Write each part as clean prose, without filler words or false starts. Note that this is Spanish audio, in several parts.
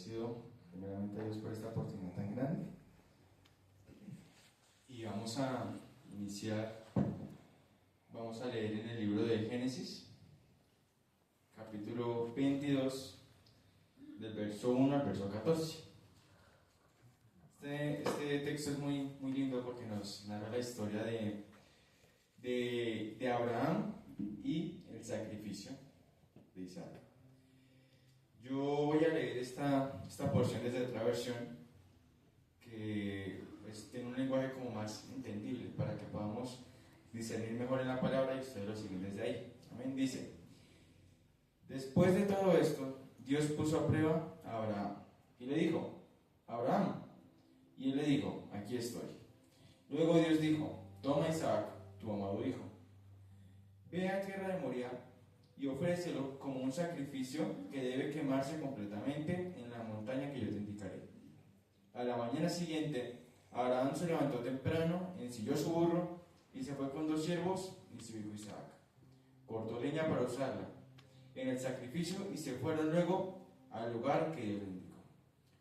agradecido primeramente a Dios por esta oportunidad tan grande. Y vamos a iniciar, vamos a leer en el libro de Génesis, capítulo 22, del verso 1 al verso 14. Este texto es muy lindo porque nos narra la historia de Abraham y el sacrificio de Isaac. Yo voy a leer esta porción desde otra versión que pues, tiene un lenguaje como más entendible para que podamos discernir mejor en la palabra y ustedes lo siguen desde ahí. Amén. Dice: después de todo esto, Dios puso a prueba a Abraham y le dijo: Abraham. Y él le dijo: aquí estoy. Luego Dios dijo: toma a Isaac, tu amado hijo, ve a tierra de Moria y ofrécelo como un sacrificio que debe quemarse completamente en la montaña que yo te indicaré. A la mañana siguiente, Abraham se levantó temprano, ensilló su burro y se fue con 2 siervos y su hijo Isaac. Cortó leña para usarla en el sacrificio y se fueron luego al lugar que Dios le indicó.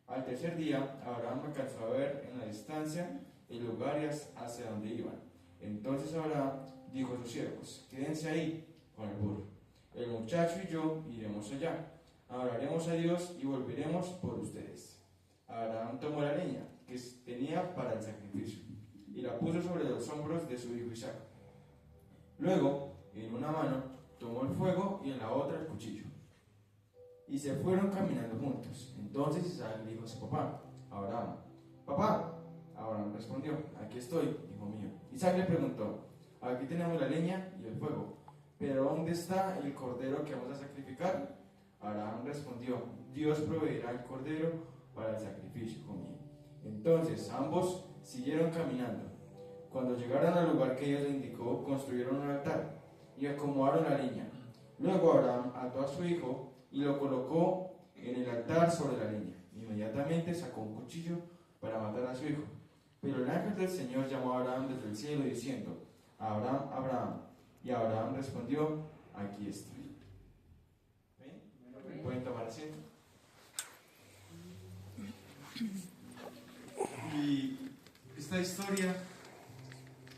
Al tercer día, Abraham alcanzó a ver en la distancia el lugar y hacia donde iban. Entonces Abraham dijo a sus siervos: quédense ahí con el burro. El muchacho y yo iremos allá, adoraremos a Dios y volveremos por ustedes. Abraham tomó la leña que tenía para el sacrificio y la puso sobre los hombros de su hijo Isaac. Luego, en una mano tomó el fuego y en la otra el cuchillo. Y se fueron caminando juntos. Entonces Isaac dijo a su papá, Abraham: papá. Abraham respondió: aquí estoy, hijo mío. Isaac le preguntó: aquí tenemos la leña y el fuego, pero ¿dónde está el cordero que vamos a sacrificar? Abraham respondió: Dios proveerá el cordero para el sacrificio, hijo mío. Entonces ambos siguieron caminando. Cuando llegaron al lugar que Dios le indicó, construyeron un altar y acomodaron la leña. Luego Abraham ató a su hijo y lo colocó en el altar sobre la leña. Inmediatamente sacó un cuchillo para matar a su hijo. Pero el ángel del Señor llamó a Abraham desde el cielo diciendo: Abraham, Abraham. Y Abraham respondió: aquí estoy. ¿Ven? ¿Pueden tomar asiento? Y esta historia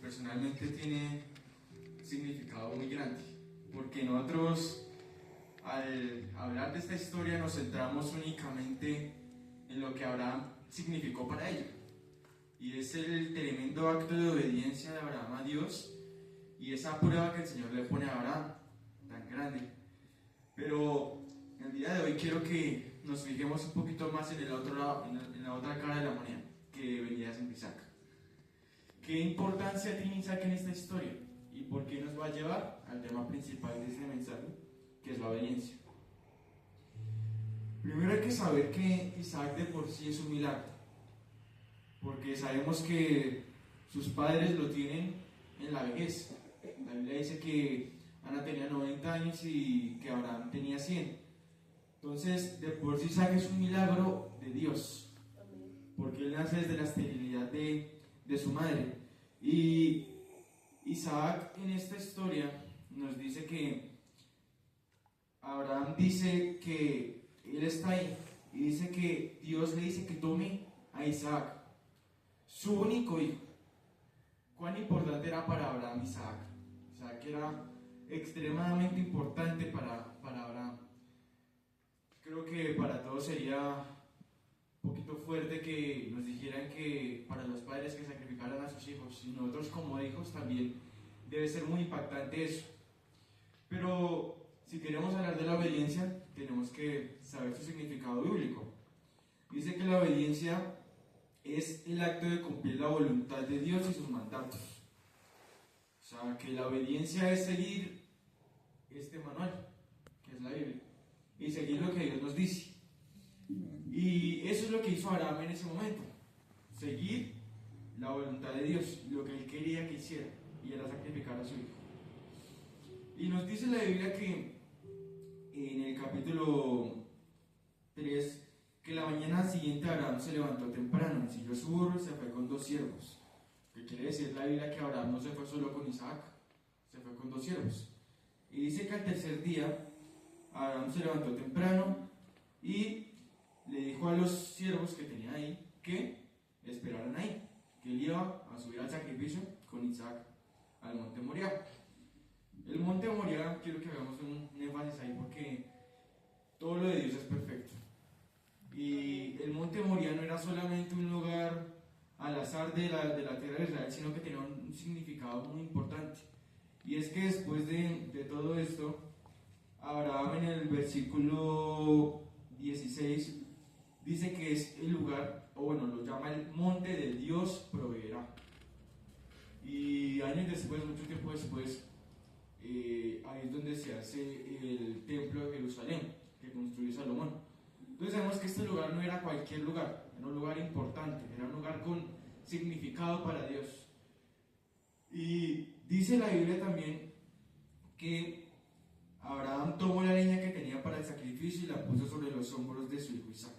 personalmente tiene un significado muy grande, porque nosotros al hablar de esta historia nos centramos únicamente en lo que Abraham significó para ella, y es el tremendo acto de obediencia de Abraham a Dios y esa prueba que el Señor le pone a Abraham tan grande. Pero el día de hoy quiero que nos fijemos un poquito más en el otro lado, en la otra cara de la moneda, que venía a Isaac. ¿Qué importancia tiene Isaac en esta historia? ¿Y por qué nos va a llevar al tema principal de este mensaje, que es la obediencia? Primero hay que saber que Isaac de por sí es un milagro, porque sabemos que sus padres lo tienen en la vejez. La Biblia dice que Ana tenía 90 años y que Abraham tenía 100. Entonces, de por sí Isaac es un milagro de Dios, porque él nace desde la esterilidad de su madre. Y Isaac en esta historia nos dice que Abraham dice que él está ahí, y dice que Dios le dice que tome a Isaac, su único hijo. ¿Cuán importante era para Abraham Isaac? Isaac era extremadamente importante para Abraham. Creo que para todos sería un poquito fuerte que nos dijeran que para los padres que sacrificaran a sus hijos, y nosotros como hijos también debe ser muy impactante eso. Pero si queremos hablar de la obediencia, tenemos que saber su significado bíblico. Dice que la obediencia es el acto de cumplir la voluntad de Dios y sus mandatos. O sea, que la obediencia es seguir este manual, que es la Biblia, y seguir lo que Dios nos dice. Y eso es lo que hizo Abraham en ese momento: seguir la voluntad de Dios, lo que él quería que hiciera, y era sacrificar a su hijo. Y nos dice la Biblia que en el capítulo 3, que la mañana siguiente Abraham se levantó temprano, ensilló su burro y se fue con 2 siervos. ¿Qué quiere decir la Biblia? Que Abraham no se fue solo con Isaac, se fue con 2 siervos. Y dice que al tercer día Abraham se levantó temprano y le dijo a los siervos que tenía ahí que esperaran ahí, que él iba a subir al sacrificio con Isaac al monte Moriah. El monte Moriah, quiero que hagamos un énfasis ahí porque todo lo de Dios es perfecto. Y el monte Moriah no era solamente un lugar al azar de la tierra de Israel, sino que tenía un significado muy importante. Y es que después de todo esto, Abraham en el versículo 16 dice que es el lugar, o bueno, lo llama el monte de Dios proveerá. Y años después, mucho tiempo después, ahí es donde se hace el templo de Jerusalén, que construyó Salomón. Entonces sabemos que este lugar no era cualquier lugar, era un lugar importante, era un lugar con significado para Dios. Y dice la Biblia también que Abraham tomó la leña que tenía para el sacrificio y la puso sobre los hombros de su hijo Isaac.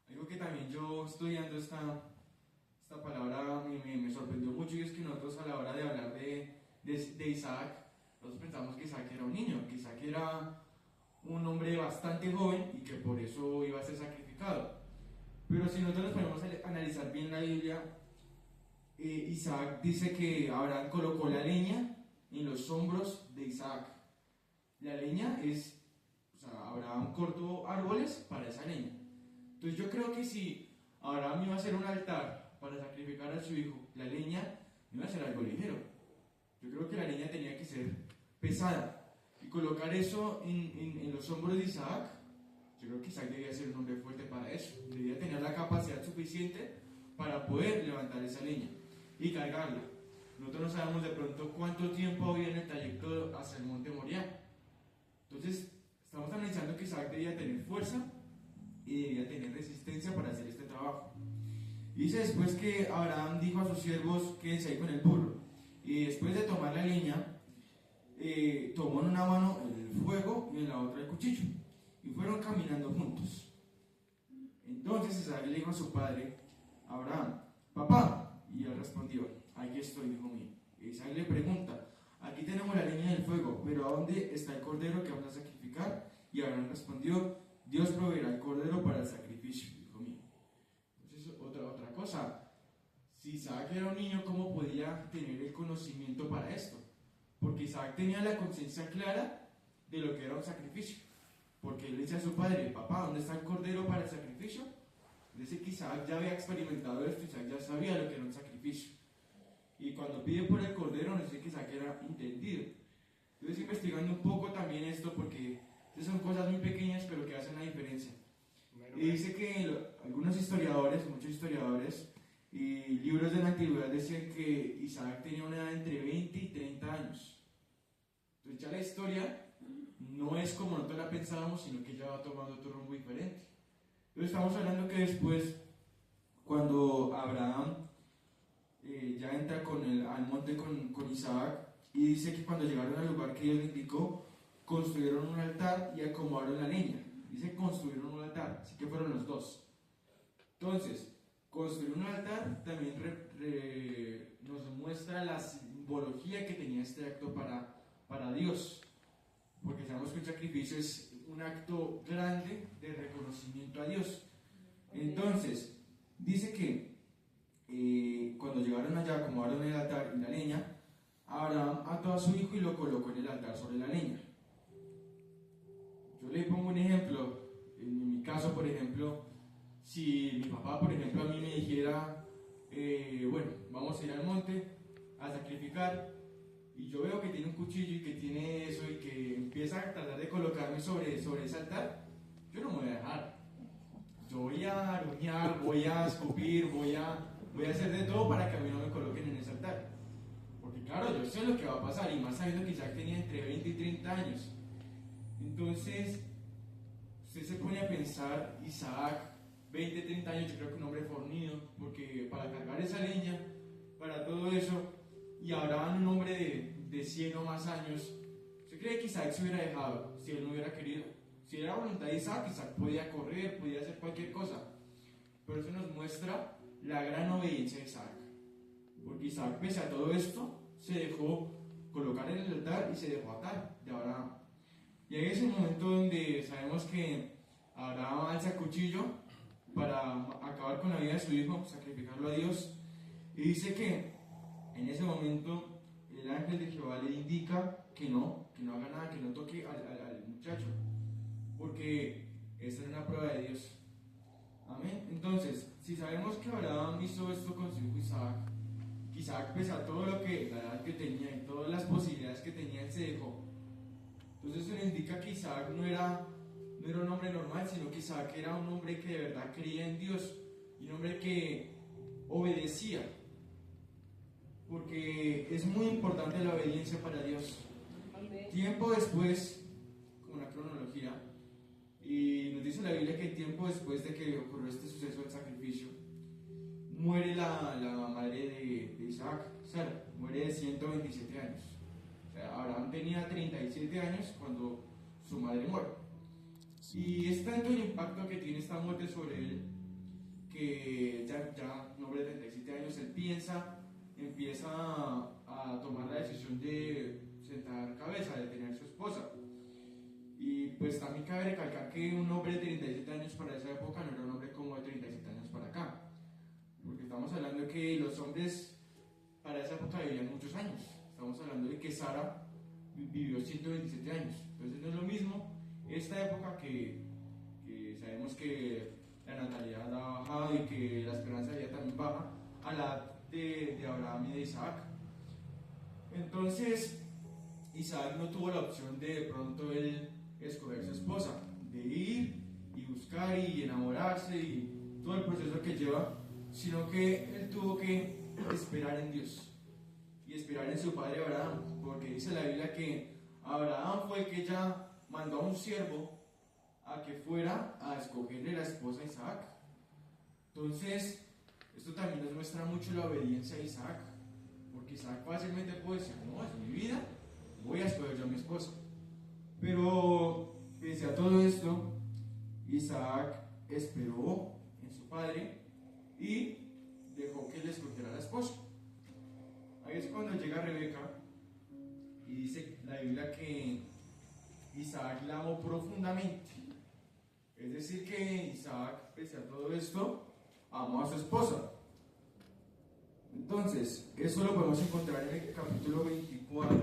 Algo que también yo estudiando esta palabra me sorprendió mucho, y es que nosotros a la hora de hablar de Isaac, nosotros pensamos que Isaac era un niño, que Isaac era un hombre bastante joven y que por eso iba a ser sacrificado. Pero si nosotros nos ponemos a analizar bien la Biblia, Isaac dice que Abraham colocó la leña en los hombros de Isaac. La leña es, o sea, Abraham cortó árboles para esa leña. Entonces yo creo que si Abraham iba a hacer un altar para sacrificar a su hijo, la leña no iba a ser algo ligero. Yo creo que la leña tenía que ser pesada. Y colocar eso en los hombros de Isaac, yo creo que Isaac debía ser un hombre fuerte para eso. Debía tener la capacidad suficiente para poder levantar esa leña y cargarla. Nosotros no sabemos de pronto cuánto tiempo había en el trayecto hacia el monte Moriah. Entonces, estamos analizando que Isaac debía tener fuerza y debía tener resistencia para hacer este trabajo. Y dice después que Abraham dijo a sus siervos: quédense ahí con el burro. Y después de tomar la leña, tomó en una mano el fuego y en la otra el cuchillo, y fueron caminando juntos. Entonces Isaac le dijo a su padre Abraham: papá. Y él respondió: aquí estoy, hijo mío. Y Isaac le pregunta: aquí tenemos la leña del fuego, pero ¿a dónde está el cordero que vamos a sacrificar? Y Abraham respondió: Dios proveerá el cordero para el sacrificio, hijo mío. Entonces, otra cosa, si Isaac era un niño, ¿cómo podía tener el conocimiento para esto? Porque Isaac tenía la conciencia clara de lo que era un sacrificio. Porque él le dice a su padre: papá, ¿dónde está el cordero para el sacrificio? Dice que Isaac ya había experimentado esto, Isaac ya sabía lo que era un sacrificio. Y cuando pide por el cordero, nos dice que Isaac era entendido. Entonces, investigando un poco también esto, porque son cosas muy pequeñas pero que hacen la diferencia. Y dice que algunos historiadores, muchos historiadores y libros de la antigüedad decían que Isaac tenía una edad entre 20 y 30 años. Entonces ya la historia no es como nosotros la pensábamos, sino que ya va tomando otro rumbo diferente. Entonces estamos hablando que después, cuando Abraham ya entra al monte con Isaac, y dice que cuando llegaron al lugar que Dios le indicó, construyeron un altar y acomodaron la leña. Dice construyeron un altar, así que fueron los dos. Entonces, construir un altar también nos muestra la simbología que tenía este acto para Dios, porque sabemos que un sacrificio es un acto grande de reconocimiento a Dios. Entonces, dice que cuando llegaron allá, acomodaron el altar y la leña, Abraham ató a su hijo y lo colocó en el altar sobre la leña. Yo le pongo un ejemplo. En mi caso, por ejemplo, si mi papá, por ejemplo, a mí me dijera, bueno, vamos a ir al monte a sacrificar, y yo veo que tiene un cuchillo y que tiene eso y que empieza a tratar de colocarme sobre ese altar, yo no me voy a dejar. Yo voy a aruñar, voy a escupir, voy a hacer de todo para que a mí no me coloquen en ese altar. Porque claro, yo sé lo que va a pasar, y más sabiendo que Isaac tenía entre 20 y 30 años. Entonces, usted se pone a pensar, Isaac, 20, 30 años, yo creo que un hombre fornido, porque para cargar esa leña, para todo eso, y Abraham, un hombre de 100 o más años, ¿usted cree que Isaac se hubiera dejado si él no hubiera querido? Si era voluntad de Isaac, Isaac podía correr, podía hacer cualquier cosa. Pero eso nos muestra la gran obediencia de Isaac. Porque Isaac, pese a todo esto, se dejó colocar en el altar y se dejó atar de Abraham. Y ahí es el momento donde sabemos que Abraham alza cuchillo para acabar con la vida de su hijo, sacrificarlo a Dios. Y dice que en ese momento el ángel de Jehová le indica que no haga nada, que no toque al muchacho, porque esta era una prueba de Dios. Amén. Entonces, si sabemos que Abraham hizo esto con su hijo Isaac, Isaac, pese a todo lo que, la edad que tenía y todas las posibilidades que tenía, él se dejó. Entonces eso le indica que Isaac no era un hombre normal, sino que Isaac era un hombre que de verdad creía en Dios y un hombre que obedecía, porque es muy importante la obediencia para Dios. Amén. Tiempo después, con la cronología, y nos dice la Biblia que tiempo después de que ocurrió este suceso del sacrificio, muere la madre de Isaac, Sara, muere de 127 años. O sea, Abraham tenía 37 años cuando su madre muere. Y es tanto el impacto que tiene esta muerte sobre él, que ya un hombre de 37 años, él empieza a tomar la decisión de sentar cabeza, de tener su esposa. Y pues también cabe recalcar que un hombre de 37 años para esa época no era un hombre como de 37 años para acá, porque estamos hablando de que los hombres para esa época vivían muchos años. Estamos hablando de que Sara vivió 127 años. Entonces no es lo mismo esta época que sabemos que la natalidad ha bajado y que la esperanza de vida también baja, a la edad de Abraham y de Isaac. Entonces Isaac no tuvo la opción de pronto él escoger su esposa, de ir y buscar y enamorarse y todo el proceso que lleva, sino que él tuvo que esperar en Dios y esperar en su padre Abraham, porque dice la Biblia que Abraham fue el que ya mandó a un siervo a que fuera a escogerle la esposa a Isaac. Entonces, esto también nos muestra mucho la obediencia a Isaac, porque Isaac fácilmente puede decir, no, es mi vida, voy a escoger yo a mi esposa. Pero, pese a todo esto, Isaac esperó en su padre y dejó que le escogiera la esposa. Ahí es cuando llega Rebeca y dice la Biblia que Isaac la amó profundamente. Es decir, que Isaac, pese a todo esto, amó a su esposa. Entonces, eso lo podemos encontrar en el capítulo 24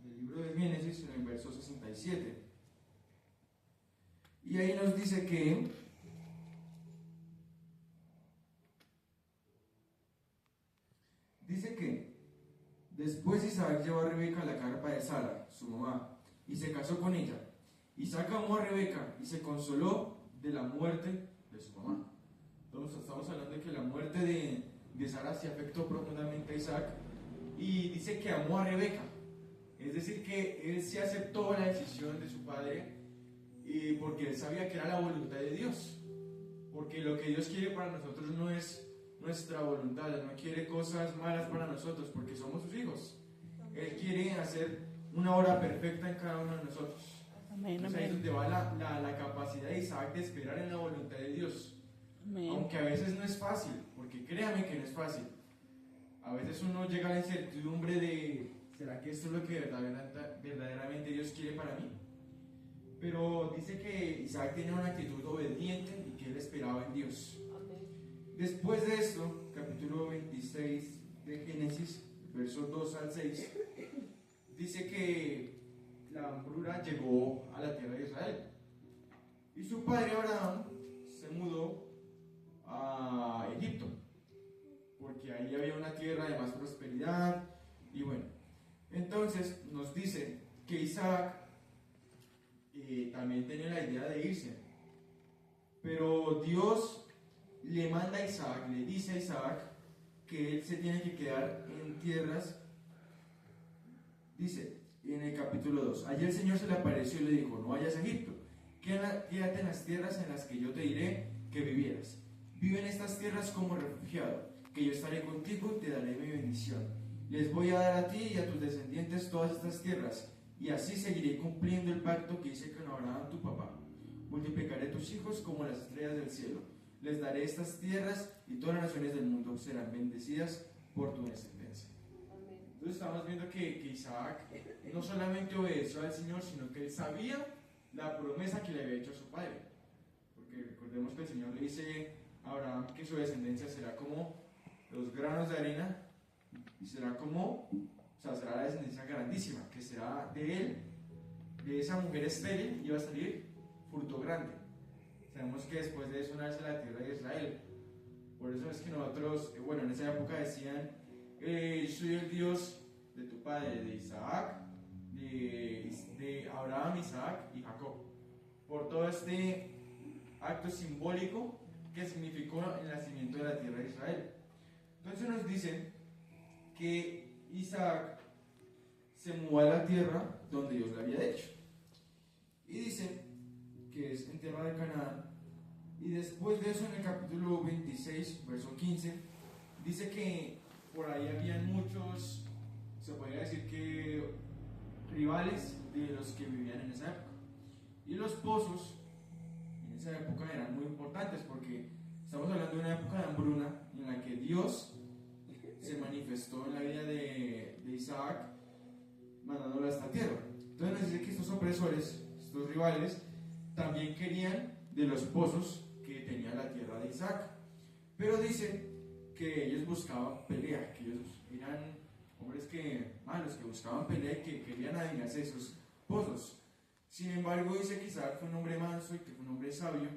del libro de Génesis, en el verso 67. Y ahí nos dice que después Isaac llevó a Rebeca a la carpa de Sara, su mamá, y se casó con ella. Isaac amó a Rebeca y se consoló de la muerte de su mamá. Entonces estamos hablando de que la muerte de Sara se afectó profundamente a Isaac, y dice que amó a Rebeca. Es decir, que él se aceptó la decisión de su padre, y porque él sabía que era la voluntad de Dios. Porque lo que Dios quiere para nosotros no es nuestra voluntad, Él no quiere cosas malas para nosotros, porque somos sus hijos. Él quiere hacer una obra perfecta en cada uno de nosotros. Amén, entonces ahí es donde va la capacidad de Isaac de esperar en la voluntad de Dios. Amén. Aunque a veces no es fácil, porque créame que no es fácil. A veces uno llega a la incertidumbre de, ¿será que esto es lo que verdaderamente Dios quiere para mí? Pero dice que Isaac tenía una actitud obediente y que él esperaba en Dios. Amén. Después de esto, capítulo 26 de Génesis, versos 2 al 6, dice que la hambruna llegó a la tierra de Israel. Y su padre Abraham se mudó a Egipto, porque ahí había una tierra de más prosperidad. Y bueno, entonces nos dice que Isaac también tenía la idea de irse, pero Dios le manda a Isaac, le dice a Isaac que él se tiene que quedar en tierras. Dice en el capítulo 2, allí el Señor se le apareció y le dijo, no vayas a Egipto, quédate en las tierras en las que yo te diré que vivieras. Vive en estas tierras como refugiado, que yo estaré contigo y te daré mi bendición. Les voy a dar a ti y a tus descendientes todas estas tierras, y así seguiré cumpliendo el pacto que hice con Abraham tu papá. Multiplicaré tus hijos como las estrellas del cielo. Les daré estas tierras y todas las naciones del mundo serán bendecidas por tu descendencia. Entonces estamos viendo que Isaac no solamente obedeció al Señor, sino que él sabía la promesa que le había hecho a su padre. Porque recordemos que el Señor le dice a Abraham que su descendencia será como los granos de arena y será como, o sea, será la descendencia grandísima, que será de él, de esa mujer estéril, iba a salir fruto grande. Sabemos que después de eso nace la tierra de Israel. Por eso es que nosotros, bueno, en esa época decían, yo soy el Dios de tu padre, de Isaac, de Abraham, Isaac y Jacob. Por todo este acto simbólico que significó el nacimiento de la tierra de Israel. Entonces nos dicen que Isaac se mudó a la tierra donde Dios le había hecho. Y dice que es en tierra de Canaán. Y después de eso, en el capítulo 26, verso 15, dice que por ahí habían muchos, se podría decir que rivales de los que vivían en esa época. Y los pozos en esa época eran muy importantes porque estamos hablando de una época de hambruna en la que Dios se manifestó en la vida de Isaac mandándolo a esta tierra. Entonces nos dice que estos opresores, estos rivales, también querían de los pozos que tenía la tierra de Isaac. Pero dice que ellos buscaban pelea, que ellos eran hombres malos, que buscaban pelea y que querían adivinarse esos pozos. Sin embargo, dice que Isaac fue un hombre manso y que fue un hombre sabio,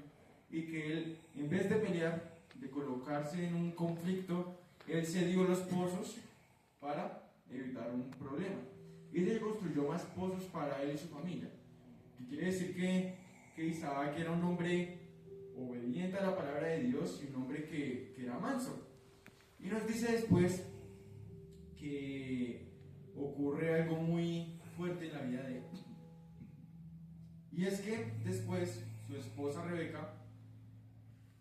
y que él, en vez de pelear, de colocarse en un conflicto, él cedió los pozos para evitar un problema. Y él construyó más pozos para él y su familia. Y quiere decir que Isaac era un hombre obediente a la palabra de Dios y un hombre que era manso. Y nos dice después que ocurre algo muy fuerte en la vida de él. Y es que después su esposa Rebeca,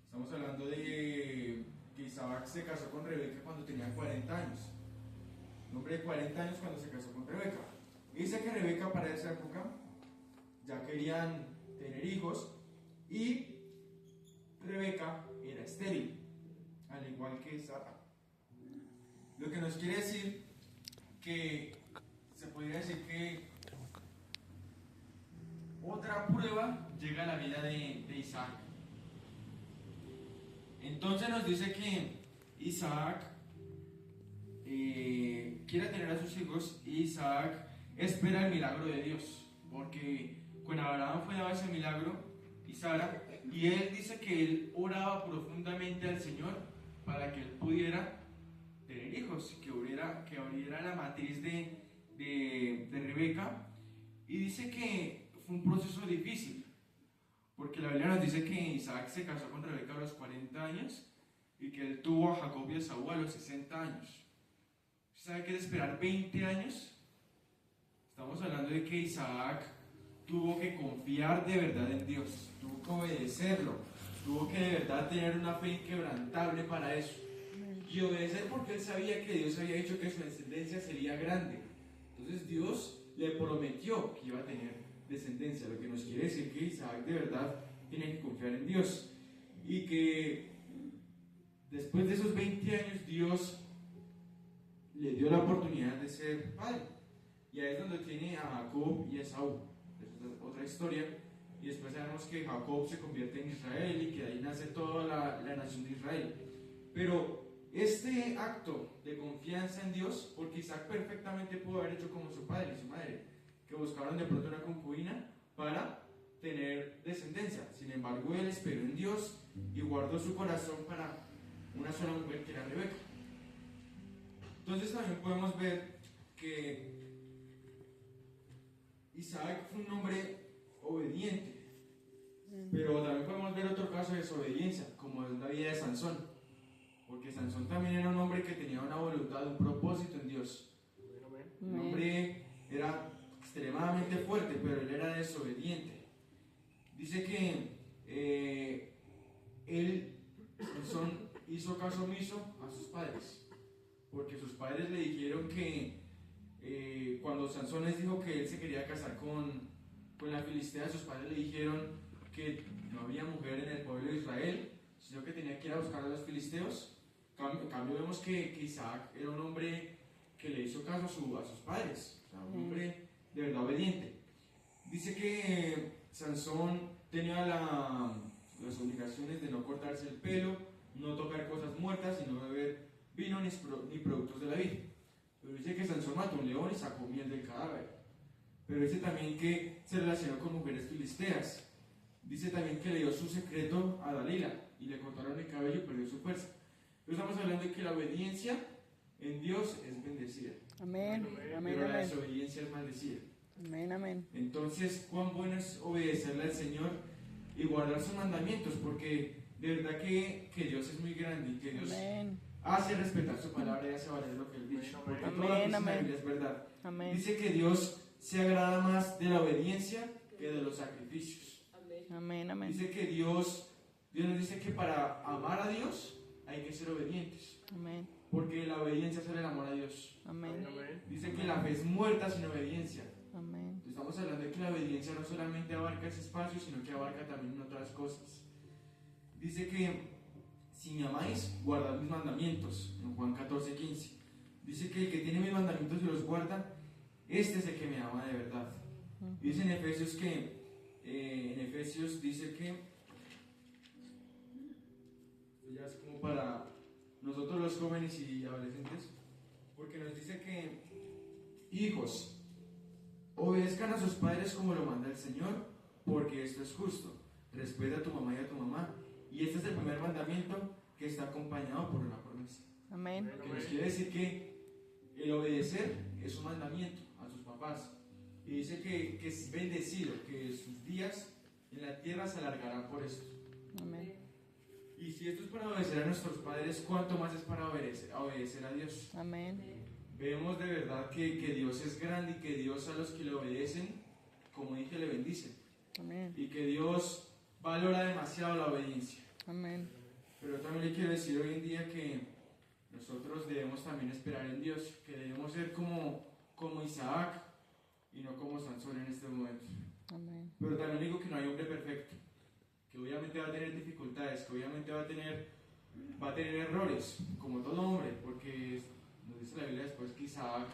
estamos hablando de que Isaac se casó con Rebeca cuando tenía 40 años. Un hombre de 40 años cuando se casó con Rebeca. Y dice que Rebeca para esa época ya querían tener hijos y Rebeca era estéril, al igual que Sara. Lo que nos quiere decir que se podría decir que otra prueba llega a la vida de Isaac. Entonces nos dice que Isaac quiere tener a sus hijos y Isaac espera el milagro de Dios, porque con Abraham fue dado ese milagro y Sara, y él dice que él oraba profundamente al Señor para que él pudiera tener hijos, que abriera la matriz de Rebeca. Y dice que fue un proceso difícil, porque la Biblia nos dice que Isaac se casó con Rebeca a los 40 años y que él tuvo a Jacob y a Esaú a los 60 años. ¿Sabe qué es esperar 20 años? Estamos hablando de que Isaac tuvo que confiar de verdad en Dios, tuvo que obedecerlo, tuvo que de verdad tener una fe inquebrantable para eso. Y obedecer porque él sabía que Dios había dicho que su descendencia sería grande. Entonces Dios le prometió que iba a tener descendencia, lo que nos quiere decir que Isaac de verdad tiene que confiar en Dios. Y que después de esos 20 años Dios le dio la oportunidad de ser padre. Y ahí es donde tiene a Jacob y a Esaú. Esa es otra historia. Y después sabemos que Jacob se convierte en Israel y que de ahí nace toda la nación de Israel. Pero este acto de confianza en Dios, porque Isaac perfectamente pudo haber hecho como su padre y su madre, que buscaron de pronto una concubina para tener descendencia. Sin embargo, él esperó en Dios y guardó su corazón para una sola mujer, que era Rebeca. Entonces también podemos ver que Isaac fue un hombre obediente, pero también podemos ver otro caso de desobediencia, como es la vida de Sansón. Porque Sansón también era un hombre que tenía una voluntad, un propósito en Dios. Un hombre era extremadamente fuerte, pero él era desobediente. Dice que Sansón hizo caso omiso a sus padres, porque sus padres le dijeron que cuando Sansón les dijo que él se quería casar con la filistea, sus padres le dijeron que no había mujer en el pueblo de Israel, sino que tenía que ir a buscar a los filisteos. En cambio vemos que Isaac era un hombre que le hizo caso a sus padres, o sea, un hombre de verdad obediente. Dice que Sansón tenía las obligaciones de no cortarse el pelo, no tocar cosas muertas y no beber vino ni productos de la vid. Pero dice que Sansón mató un león y sacó miel del cadáver. Pero dice también que se relacionó con mujeres filisteas. Dice también que le dio su secreto a Dalila y le cortaron el cabello y perdió su fuerza. Pero estamos hablando de que la obediencia en Dios es bendecida. Amén. Amén. Pero la Amén. desobediencia es maldecida. Amén. Amén. Entonces, cuán bueno es obedecerle al Señor y guardar sus mandamientos, porque de verdad que Dios es muy grande y que Dios Amén. hace respetar su palabra y hace valer lo que Él dice. Porque todo lo que Amén, dice en la amén. Biblia es verdad. Amén. Dice que Dios se agrada más de la obediencia que de los sacrificios. Amén. Amén. Dice que Dios nos dice que para amar a Dios hay que ser obedientes, Amén. porque la obediencia es el amor a Dios. Amén. Dice que la fe es muerta sin obediencia. Amén. Estamos hablando de que la obediencia no solamente abarca ese espacio, sino que abarca también otras cosas. Dice que si me amáis, guardad mis mandamientos, en Juan 14:15. Dice que el que tiene mis mandamientos y los guarda, este es el que me ama de verdad. Dice en Efesios dice que, ya es como para nosotros los jóvenes y adolescentes, porque nos dice que, hijos, obedezcan a sus padres como lo manda el Señor, porque esto es justo. Respeta a tu mamá y a tu mamá. Y este es el primer mandamiento que está acompañado por una promesa. Amén. Que nos quiere decir que el obedecer es un mandamiento a sus papás. Y dice que es bendecido, que sus días en la tierra se alargarán por esto. Amén. Y si esto es para obedecer a nuestros padres, ¿cuánto más es para obedecer a Dios? Amén. Vemos de verdad que Dios es grande y que Dios a los que le obedecen, como dije, le bendice. Amén. Y que Dios valora demasiado la obediencia. Amén. Pero también le quiero decir hoy en día que nosotros debemos también esperar en Dios, que debemos ser como Isaac y no como Sansón en este momento. Amén. Pero también digo que no hay hombre perfecto, que obviamente va a tener dificultades, que obviamente va a tener errores, como todo hombre, porque nos dice la Biblia después que Isaac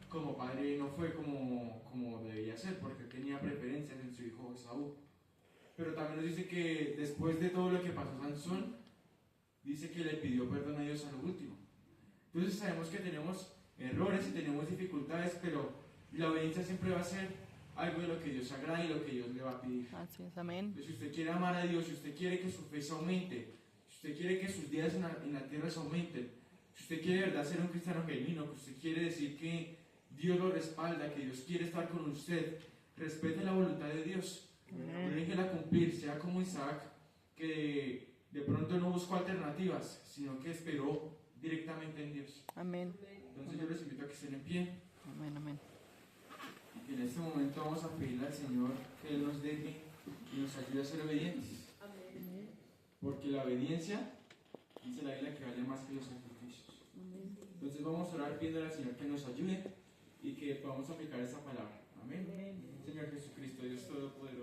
como padre no fue como debía ser, porque tenía preferencias en su hijo Esaú. Pero también nos dice que después de todo lo que pasó Sansón, dice que le pidió perdón a Dios a lo último. Entonces sabemos que tenemos errores y tenemos dificultades, pero la obediencia siempre va a ser algo de lo que Dios agrada y lo que Dios le va a pedir. Así es. Amén. Entonces, si usted quiere amar a Dios, si usted quiere que su fe se aumente, si usted quiere que sus días en la tierra se aumenten, si usted quiere de verdad ser un cristiano genuino, que usted quiere decir que Dios lo respalda, que Dios quiere estar con usted, respete la voluntad de Dios. Déjela cumplir, sea como Isaac, que de pronto no buscó alternativas, sino que esperó directamente en Dios. Amén. Entonces yo les invito a que estén en pie. Amén. Amén. Y en este momento vamos a pedirle al Señor que Él nos deje y nos ayude a ser obedientes. Porque la obediencia, dice la Biblia, que vale más que los sacrificios. Entonces vamos a orar pidiendo al Señor que nos ayude y que podamos aplicar esa palabra. Amén. Señor Jesucristo, Dios Todopoderoso.